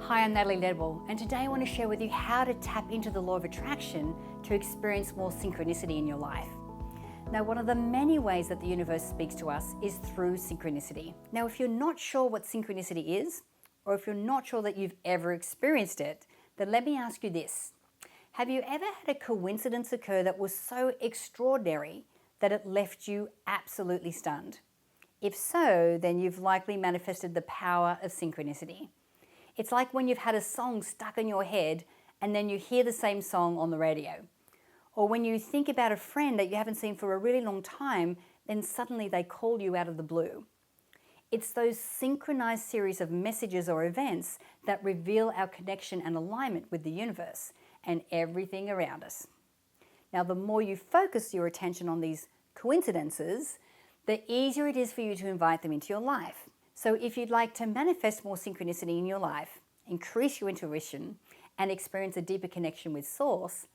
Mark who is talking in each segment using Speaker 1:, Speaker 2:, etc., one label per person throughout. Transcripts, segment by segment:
Speaker 1: Hi, I'm Natalie Ledwell, and today I want to share with you how to tap into the law of attraction to experience more synchronicity in your life. Now, one of the many ways that the universe speaks to us is through synchronicity. Now, if you're not sure what synchronicity is, or if you're not sure that you've ever experienced it, then let me ask you this. Have you ever had a coincidence occur that was so extraordinary that it left you absolutely stunned? If so, then you've likely manifested the power of synchronicity. It's like when you've had a song stuck in your head and then you hear the same song on the radio. Or when you think about a friend that you haven't seen for a really long time, then suddenly they call you out of the blue. It's those synchronized series of messages or events that reveal our connection and alignment with the universe and everything around us. Now, the more you focus your attention on these coincidences, the easier it is for you to invite them into your life. So if you'd like to manifest more synchronicity in your life, increase your intuition, and experience a deeper connection with Source,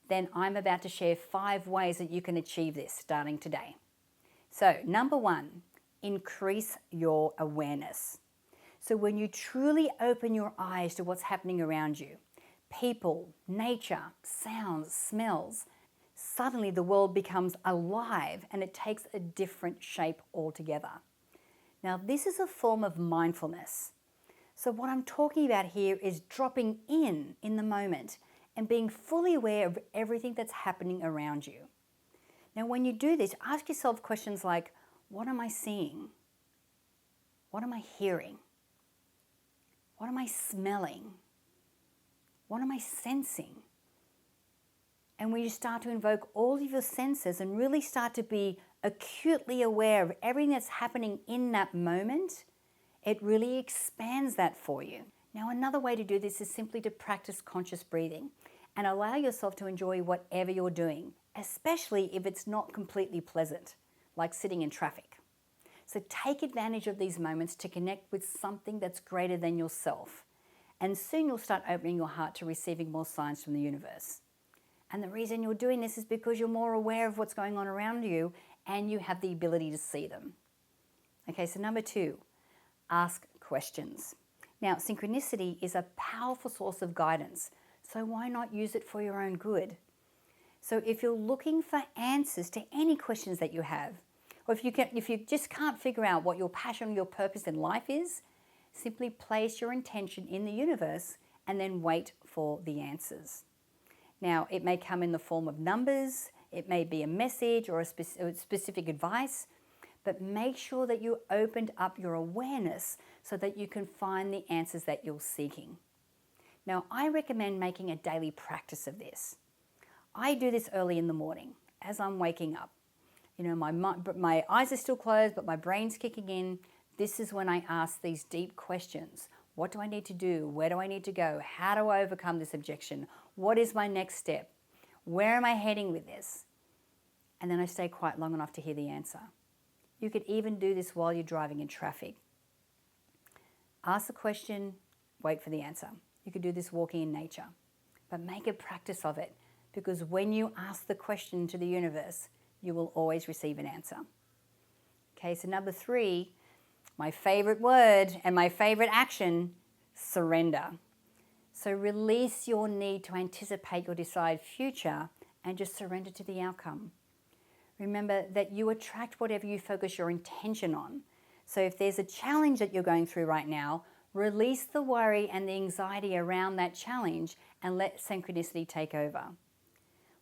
Speaker 1: then I'm about to share 5 ways that you can achieve this starting today. So, number 1, increase your awareness. So when you truly open your eyes to what's happening around you, people, nature, sounds, smells, suddenly the world becomes alive and it takes a different shape altogether. Now, this is a form of mindfulness. So what I'm talking about here is dropping in the moment and being fully aware of everything that's happening around you. Now, when you do this, ask yourself questions like, what am I seeing? What am I hearing? What am I smelling? What am I sensing? And when you start to invoke all of your senses and really start to be acutely aware of everything that's happening in that moment, it really expands that for you. Now, another way to do this is simply to practice conscious breathing and allow yourself to enjoy whatever you're doing, especially if it's not completely pleasant, like sitting in traffic. So take advantage of these moments to connect with something that's greater than yourself. And soon you'll start opening your heart to receiving more signs from the universe. And the reason you're doing this is because you're more aware of what's going on around you and you have the ability to see them. Okay, so number 2, ask questions. Now, synchronicity is a powerful source of guidance, so why not use it for your own good? So if you're looking for answers to any questions that you have, or if you just can't figure out what your passion or your purpose in life is, simply place your intention in the universe and then wait for the answers. Now, it may come in the form of numbers, it may be a message or a specific advice, but make sure that you opened up your awareness so that you can find the answers that you're seeking. Now, I recommend making a daily practice of this. I do this early in the morning as I'm waking up. You know, my eyes are still closed, but my brain's kicking in. This is when I ask these deep questions. What do I need to do? Where do I need to go? How do I overcome this objection? What is my next step? Where am I heading with this? And then I stay quiet long enough to hear the answer. You could even do this while you're driving in traffic. Ask the question, wait for the answer. You could do this walking in nature, but make a practice of it, because when you ask the question to the universe, you will always receive an answer. Okay, so number 3, my favorite word and my favorite action, surrender. So release your need to anticipate your desired future and just surrender to the outcome. Remember that you attract whatever you focus your intention on. So if there's a challenge that you're going through right now, release the worry and the anxiety around that challenge and let synchronicity take over.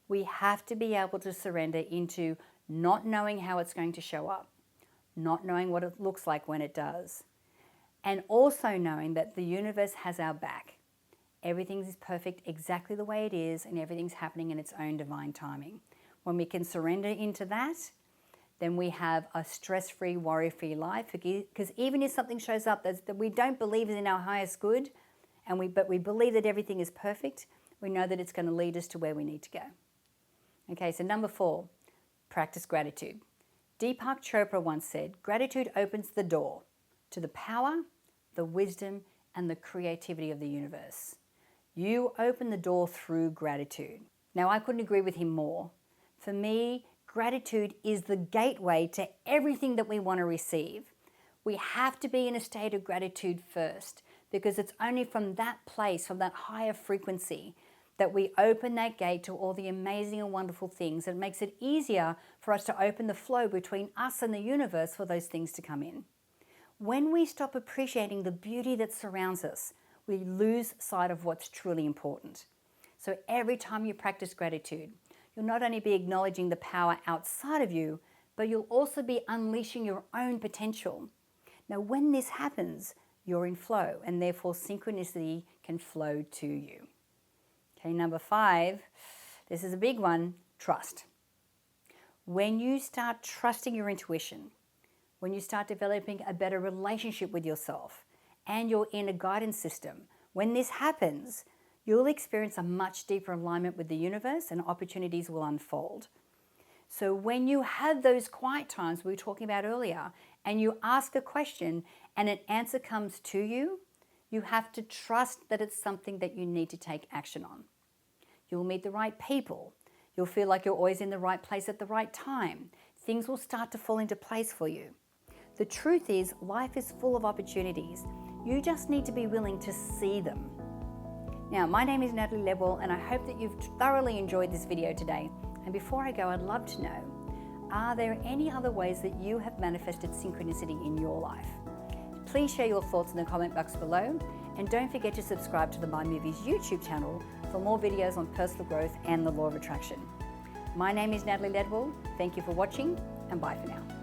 Speaker 1: We have to be able to surrender into not knowing how it's going to show up, not knowing what it looks like when it does, and also knowing that the universe has our back. Everything is perfect exactly the way it is, and everything's happening in its own divine timing. When we can surrender into that, then we have a stress-free, worry-free life, because even if something shows up that we don't believe is in our highest good, but we believe that everything is perfect, we know that it's going to lead us to where we need to go. Okay, so number 4, practice gratitude. Deepak Chopra once said, gratitude opens the door to the power, the wisdom, and the creativity of the universe. You open the door through gratitude. Now, I couldn't agree with him more. For me, gratitude is the gateway to everything that we want to receive. We have to be in a state of gratitude first, because it's only from that place, from that higher frequency, that we open that gate to all the amazing and wonderful things. It makes it easier for us to open the flow between us and the universe for those things to come in. When we stop appreciating the beauty that surrounds us, we lose sight of what's truly important. So every time you practice gratitude, you'll not only be acknowledging the power outside of you, but you'll also be unleashing your own potential. Now, when this happens, you're in flow, and therefore synchronicity can flow to you. Okay, number 5, this is a big one, trust. When you start trusting your intuition, when you start developing a better relationship with yourself and your inner guidance system, when this happens, you'll experience a much deeper alignment with the universe and opportunities will unfold. So when you have those quiet times we were talking about earlier, and you ask a question and an answer comes to you, you have to trust that it's something that you need to take action on. You'll meet the right people. You'll feel like you're always in the right place at the right time. Things will start to fall into place for you. The truth is, life is full of opportunities. You just need to be willing to see them. Now, my name is Natalie Ledwell, and I hope that you've thoroughly enjoyed this video today. And before I go, I'd love to know, are there any other ways that you have manifested synchronicity in your life? Please share your thoughts in the comment box below, and don't forget to subscribe to the My Movies YouTube channel for more videos on personal growth and the law of attraction. My name is Natalie Ledwell. Thank you for watching, and bye for now.